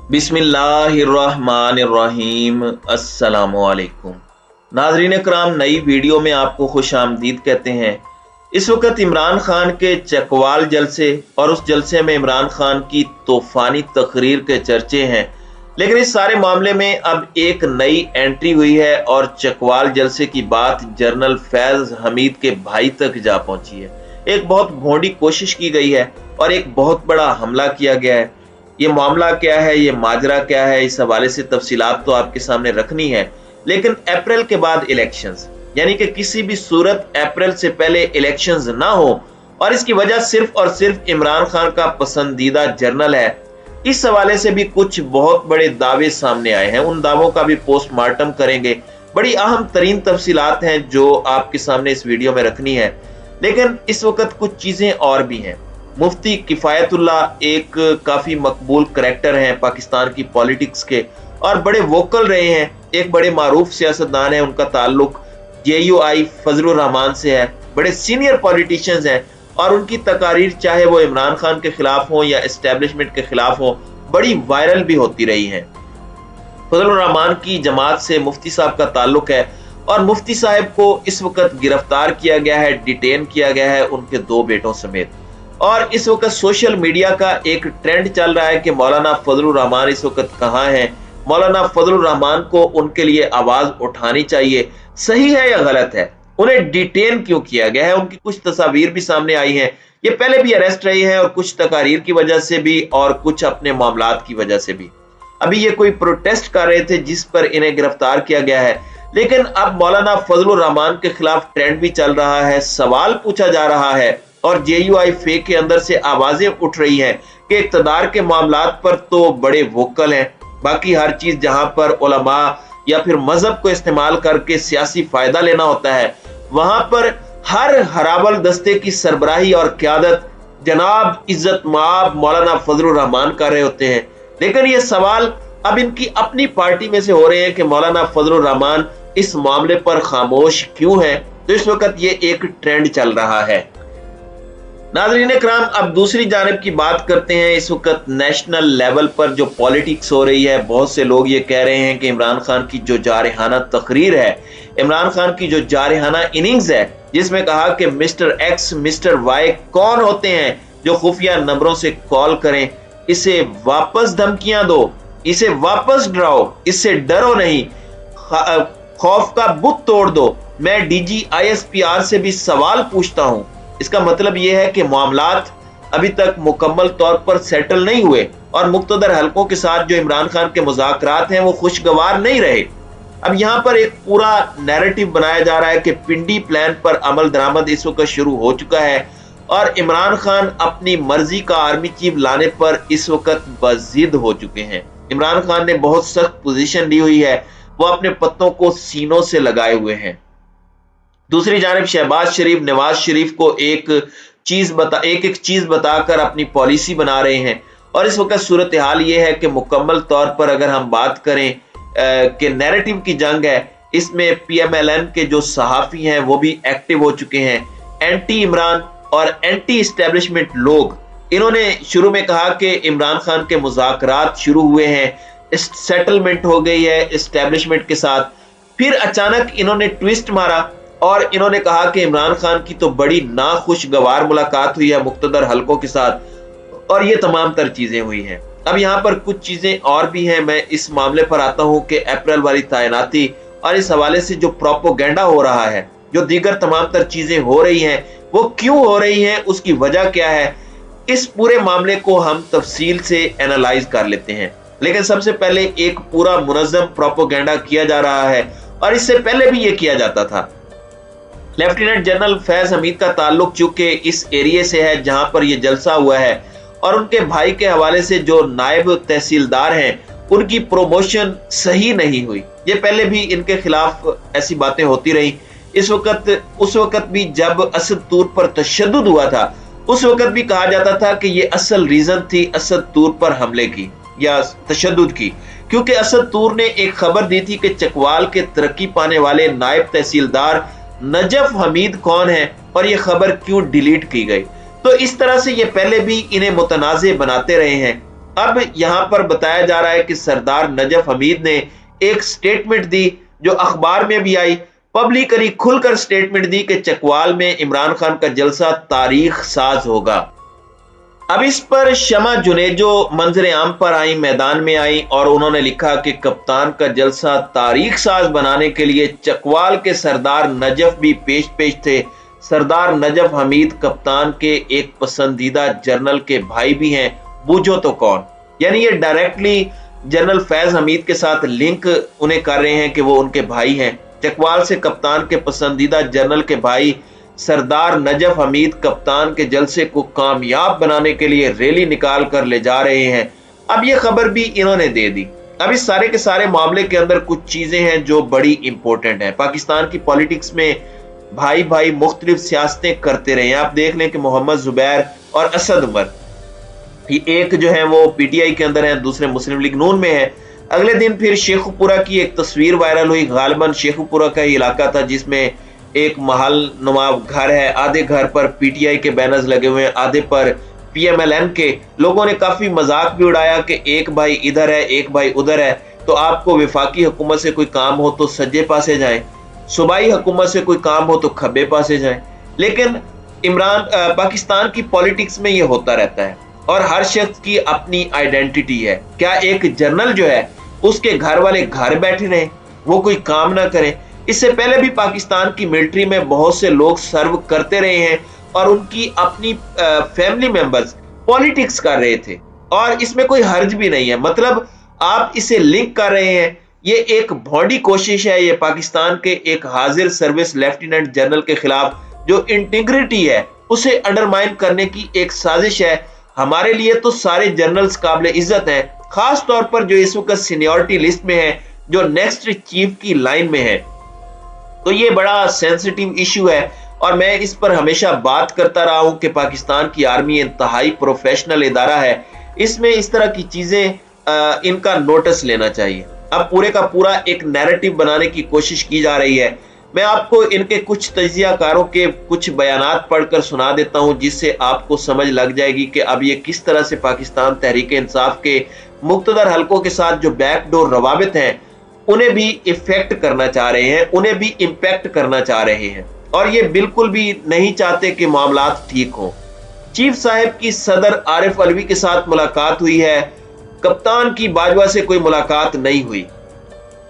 बिस्मिल्लाहिर्रहमानिर्रहीम। अस्सलामुअलैकुम नाज़रीन कराम, नई वीडियो में आपको खुश आमदीद कहते हैं। इस वक्त इमरान खान के चकवाल जलसे और उस जलसे में इमरान खान की तूफानी तकरीर के चर्चे हैं, लेकिन इस सारे मामले में अब एक नई एंट्री हुई है और चकवाल जलसे की बात जनरल फैज हमीद के भाई तक जा पहुंची है। एक बहुत भोंडी कोशिश की गई है और एक बहुत बड़ा हमला किया गया है। ये मामला क्या है, ये माजरा क्या है, इस हवाले से तफसीलात तो आपके सामने रखनी है, लेकिन अप्रैल के बाद इलेक्शंस, यानी कि किसी भी सूरत अप्रैल से पहले इलेक्शंस ना हो, और इसकी वजह सिर्फ और सिर्फ इमरान खान का पसंदीदा जर्नल है। इस हवाले से भी कुछ बहुत बड़े दावे सामने आए हैं, उन दावों का भी पोस्टमार्टम करेंगे। बड़ी अहम तरीन तफसीलात हैं जो आपके सामने इस वीडियो में रखनी है, लेकिन इस वक्त कुछ चीजें और भी हैं। मुफ्ती किफायतुल्ला एक काफी मकबूल करैक्टर हैं पाकिस्तान की पॉलिटिक्स के और बड़े वोकल रहे हैं। एक बड़े मारूफ सियासतदान है, उनका ताल्लुक JUI फजलुर रहमान से है। बड़े सीनियर पॉलिटिशियंस हैं और उनकी तकारीर चाहे वो इमरान खान के खिलाफ हो या एस्टेब्लिशमेंट के खिलाफ हो, बड़ी वायरल भी होती रही हैं। फजलुर रहमान की जमात से मुफ्ती साहब का ताल्लुक है और मुफ्ती साहब को इस वक्त गिरफ्तार किया गया है, डिटेन किया गया है उनके 2 बेटों समेत। और इस वक्त सोशल मीडिया का एक ट्रेंड चल रहा है कि मौलाना फजलुर रहमान इस वक्त कहाँ हैं, मौलाना फजलुर रहमान को उनके लिए आवाज उठानी चाहिए। सही है या गलत है, उन्हें डिटेन क्यों किया गया है? उनकी कुछ तस्वीर भी सामने आई हैं, ये पहले भी अरेस्ट रही हैं और कुछ तकारीर की वजह से भी और कुछ अपने मामलात की वजह से भी। अभी ये कोई प्रोटेस्ट कर रहे थे जिस पर इन्हें गिरफ्तार किया गया है, लेकिन अब मौलाना फजलुर रहमान के खिलाफ ट्रेंड भी चल रहा है, सवाल पूछा जा रहा है और JUI फेक के अंदर से आवाजें उठ रही हैं कि इक़्तिदार के मामलात पर तो बड़े वोकल हैं, बाकी हर चीज जहां पर उलमा या फिर मजहब को इस्तेमाल करके सियासी फायदा लेना होता है, वहां पर हर हराबल दस्ते की सरबराही और क़यादत जनाब इज्जत माब मौलाना फजलुर रहमान कर रहे होते हैं। लेकिन ये सवाल अब इनकी अपनी पार्टी में से हो रहे हैं कि मौलाना फजलुर रहमान इस मामले पर खामोश क्यों है। तो इस वक्त ये एक ट्रेंड चल रहा है। नाज़रीन इकराम, अब दूसरी जानिब की बात करते हैं। इस वक्त नेशनल लेवल पर जो पॉलिटिक्स हो रही है, बहुत से लोग ये कह रहे हैं कि इमरान खान की जो जारहाना तकरीर है, इमरान खान की जो जारहाना इनिंग्स है, जिसमें कहा कि मिस्टर X मिस्टर Y कौन होते हैं जो खुफिया नंबरों से कॉल करें, इसे वापस धमकियां दो, इसे वापस डराओ, इससे डरो नहीं, खौफ का बुत तोड़ दो। मैं DG ISPR से भी सवाल पूछता हूं। इसका मतलब यह है कि मामलात अभी तक मुकम्मल तौर पर सेटल नहीं हुए और मुख्तदर हलकों के साथ जो इमरान खान के मुज़ाकरात हैं वो खुशगवार नहीं रहे। अब यहाँ पर एक पूरा नैरेटिव बनाया जा रहा है कि पिंडी प्लान पर अमल दरामद इस वक्त शुरू हो चुका है और इमरान खान अपनी मर्जी का आर्मी चीफ लाने पर इस वक्त बज़िद हो चुके हैं। इमरान खान ने बहुत सख्त पोजीशन ली हुई है, वो अपने पत्तों को सीनों से लगाए हुए हैं। दूसरी जानिब शहबाज शरीफ नवाज शरीफ को एक एक चीज बताकर अपनी पॉलिसी बना रहे हैं और इस वक्त सूरत हाल ये है कि मुकम्मल तौर पर अगर हम बात करें कि नैरेटिव की जंग है, इसमें PMLN के जो सहाफी हैं वो भी एक्टिव हो चुके हैं। एंटी इमरान और एंटी एस्टेब्लिशमेंट लोग, इन्होंने शुरू में कहा कि इमरान खान के मुज़ाकरात शुरू हुए हैं, सेटलमेंट हो गई है एस्टेब्लिशमेंट के साथ। फिर अचानक इन्होंने ट्विस्ट मारा और इन्होंने कहा कि इमरान खान की तो बड़ी नाखुशगवार मुलाकात हुई है मुख्तदर हलकों के साथ और ये तमाम तर चीजें हुई हैं। अब यहाँ पर कुछ चीजें और भी हैं। मैं इस मामले पर आता हूँ कि अप्रैल वाली तैनाती और इस हवाले से जो प्रोपोगेंडा हो रहा है, जो दीगर तमाम तर चीजें हो रही हैं, वो क्यों हो रही हैं, उसकी वजह क्या है, इस पूरे मामले को हम तफसील से एनालाइज कर लेते हैं। लेकिन सबसे पहले एक पूरा मुनज़्ज़म प्रोपोगेंडा किया जा रहा है और इससे पहले भी ये किया जाता था। लेफ्टिनेंट जनरल फैज हमीद का ताल्लुक चूंकि इस एरिया से है जहां पर यह जलसा हुआ है और उनके भाई के हवाले से जो नायब तहसीलदार हैं, उनकी प्रमोशन सही नहीं हुई। ये पहले भी इनके खिलाफ ऐसी बातें होती रही। उस वक्त भी जब असद तूर पर तशद्दुद हुआ था, उस वक्त भी कहा जाता था कि ये असल रीजन थी असद तूर पर हमले की या तशद्दुद की, क्योंकि असद तूर ने एक खबर दी थी कि चकवाल के तरक्की पाने वाले नायब तहसीलदार नजफ हमीद कौन है और ये खबर क्यों डिलीट की गई। तो इस तरह से ये पहले भी इन्हें मुतनाज़े बनाते रहे हैं। अब यहां पर बताया जा रहा है कि सरदार नजफ हमीद ने एक स्टेटमेंट दी जो अखबार में भी आई, पब्लिकली खुलकर स्टेटमेंट दी कि चकवाल में इमरान खान का जलसा तारीख साज होगा। अब इस पर शमा जुनेजो मंजर आम पर आई, मैदान में आई और उन्होंने लिखा कि कप्तान का जलसा तारीख साज बनाने के लिए चकवाल के सरदार नजफ भी पेश थे। सरदार नजफ हमीद कप्तान के एक पसंदीदा जनरल के भाई भी हैं, बूझो तो कौन। यानी ये डायरेक्टली जनरल फैज हमीद के साथ लिंक उन्हें कर रहे हैं कि वो उनके भाई हैं। चकवाल से कप्तान के पसंदीदा जनरल के भाई सरदार नजफ हमीद कप्तान के जलसे को कामयाब बनाने के लिए रैली निकाल कर ले जा रहे हैं। अब ये खबर भी इन्होंने दे दी। अब इस सारे के सारे मामले के अंदर कुछ चीजें हैं जो बड़ी इंपॉर्टेंट है। पाकिस्तान की पॉलिटिक्स में भाई भाई मुख्तलिफ सियासतें करते रहे हैं। आप देख लें कि मोहम्मद जुबैर और असद उमर, एक जो है वो पीटीआई के अंदर है, दूसरे मुस्लिम लीग नून में है। अगले दिन फिर शेखुपुरा की एक तस्वीर वायरल हुई, गालिबन शेखुपुरा का ही इलाका था जिसमें एक महल नुमा घर है, आधे घर पर पीटीआई के बैनर्स लगे हुए हैं, आधे पर पीएमएलएन के। लोगों ने काफी मजाक भी उड़ाया कि एक भाई इधर है एक भाई उधर है, तो आपको विफाकी हुकूमत से कोई काम हो तो सज्जे पासे जाएं, सूबाई हुकूमत से कोई काम हो तो खब्बे पासे जाएं। लेकिन पाकिस्तान की पॉलिटिक्स में ये होता रहता है और हर शख्स की अपनी आइडेंटिटी है। क्या एक जनरल जो है उसके घर वाले घर बैठे रहे, वो कोई काम ना करें? इससे पहले भी पाकिस्तान की मिलिट्री में बहुत से लोग सर्व करते रहे हैं और उनकी अपनी फैमिली मेंबर्स पॉलिटिक्स कर रहे थे और इसमें कोई हर्ज भी नहीं है। मतलब आप इसे लिंक कर रहे हैं, ये एक भौंडी कोशिश है। ये पाकिस्तान के एक हाजिर सर्विस लेफ्टिनेंट जनरल के खिलाफ जो इंटीग्रिटी है उसे अंडरमाइन करने की एक साजिश है। हमारे लिए तो सारे जनरल्स काबिल इज्जत हैं, खास तौर पर जो इस वक्त सीनियरिटी लिस्ट में है, जो नेक्स्ट चीफ की लाइन में है। तो ये बड़ा सेंसिटिव इशू है और मैं इस पर हमेशा बात करता रहा हूं कि पाकिस्तान की आर्मी इंतहाई प्रोफेशनल इदारा है, इसमें इस तरह की चीजें इनका नोटिस लेना चाहिए। अब पूरे का पूरा एक नैरेटिव बनाने की कोशिश की जा रही है। मैं आपको इनके कुछ तजियाकारों के कुछ बयानात पढ़कर सुना देता हूं जिससे आपको समझ लग जाएगी कि अब ये किस तरह से पाकिस्तान तहरीक इंसाफ के मुक्तदर हलकों के साथ जो बैकडोर रवाबित हैं उन्हें भी इफेक्ट करना चाह रहे हैं, उन्हें भी इम्पैक्ट करना चाह रहे हैं और ये बिल्कुल भी नहीं चाहते कि मामलात ठीक हो। चीफ साहब की सदर आरिफ अलवी के साथ मुलाकात हुई है, कप्तान की बाजवा से कोई मुलाकात नहीं हुई।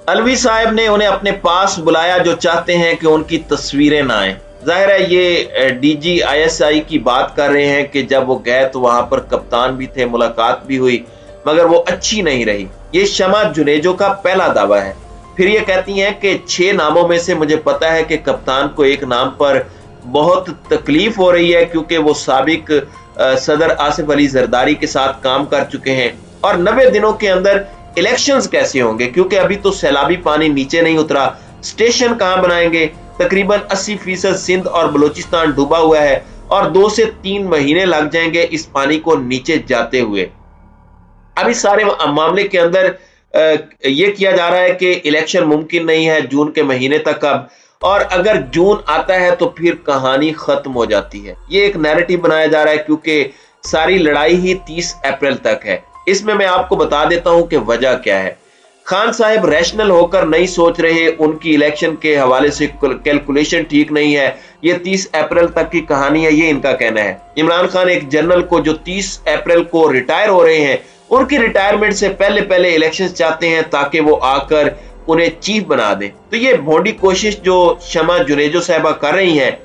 अलवी साहब ने उन्हें अपने पास बुलाया जो चाहते हैं कि उनकी तस्वीरें ना आए। जाहिर है ये डीजी आईएसआई की बात कर रहे हैं कि जब वो गए तो वहां पर कप्तान भी थे, मुलाकात भी हुई, मगर वो अच्छी नहीं रही। ये शमा जुनेजो का पहला दावा है। फिर ये कहती हैं कि 6 नामों में से मुझे पता है कि कप्तान को एक नाम पर बहुत तकलीफ हो रही है क्योंकि वो साबिक सदर आसिफ अली जरदारी के साथ काम कर चुके हैं और 90 दिनों के अंदर इलेक्शंस कैसे होंगे क्योंकि अभी तो सैलाबी पानी नीचे नहीं उतरा। स्टेशन कहां बनाएंगे? तकरीबन 80% सिंध और बलूचिस्तान डूबा हुआ है और 2 से 3 महीने लग जाएंगे इस पानी को नीचे जाते हुए। अभी सारे मामले के अंदर यह किया जा रहा है कि इलेक्शन मुमकिन नहीं है जून के महीने तक अब, और अगर जून आता है तो फिर कहानी खत्म हो जाती है। ये एक नैरेटिव बनाया जा रहा है क्योंकि सारी लड़ाई ही 30 अप्रैल तक है। इसमें मैं आपको बता देता हूं कि वजह क्या है। खान साहब रैशनल होकर नहीं सोच रहे, उनकी इलेक्शन के हवाले से कैलकुलेशन ठीक नहीं है। ये 30 अप्रैल तक की कहानी है, ये इनका कहना है। इमरान खान एक जनरल को जो 30 अप्रैल को रिटायर हो रहे हैं, उनकी रिटायरमेंट से पहले पहले इलेक्शन चाहते हैं ताकि वो आकर उन्हें चीफ बना दें। तो ये भोंडी कोशिश जो शमा जुनेजो साहबा कर रही हैं,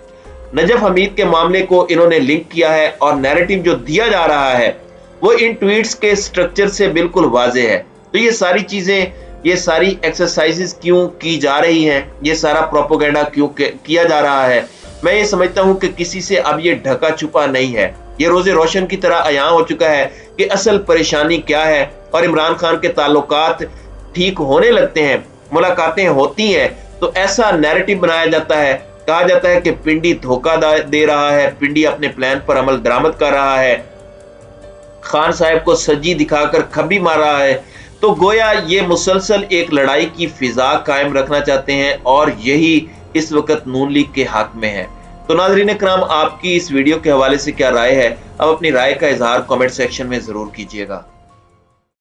नजफ हमीद के मामले को इन्होंने लिंक किया है और नैरेटिव जो दिया जा रहा है वो इन ट्वीट्स के स्ट्रक्चर से बिल्कुल वाज़ेह है। तो ये सारी चीजें, ये सारी एक्सरसाइजेस क्यों की जा रही हैं, ये सारा प्रोपेगेंडा क्यों किया जा रहा है, मैं ये समझता हूं कि किसी से अब ये ढका छुपा नहीं है। ये रोजे रोशन की तरह अयां हो चुका है कि असल परेशानी क्या है और इमरान खान के ताल्लुकात ठीक होने लगते हैं, मुलाकातें होती हैं तो ऐसा नैरेटिव बनाया जाता है, कहा जाता है कि पिंडी धोखा दे रहा है, पिंडी अपने प्लान पर अमल दरामद कर रहा है, खान साहब को सज्जी दिखाकर खब्बी मार रहा है। तो गोया ये मुसलसल एक लड़ाई की फिजा कायम रखना चाहते हैं और यही इस वक्त नून लीग के हक में है। तो नाज़रीन कराम, आपकी इस वीडियो के हवाले से क्या राय है? अब अपनी राय का इजहार कमेंट सेक्शन में जरूर कीजिएगा।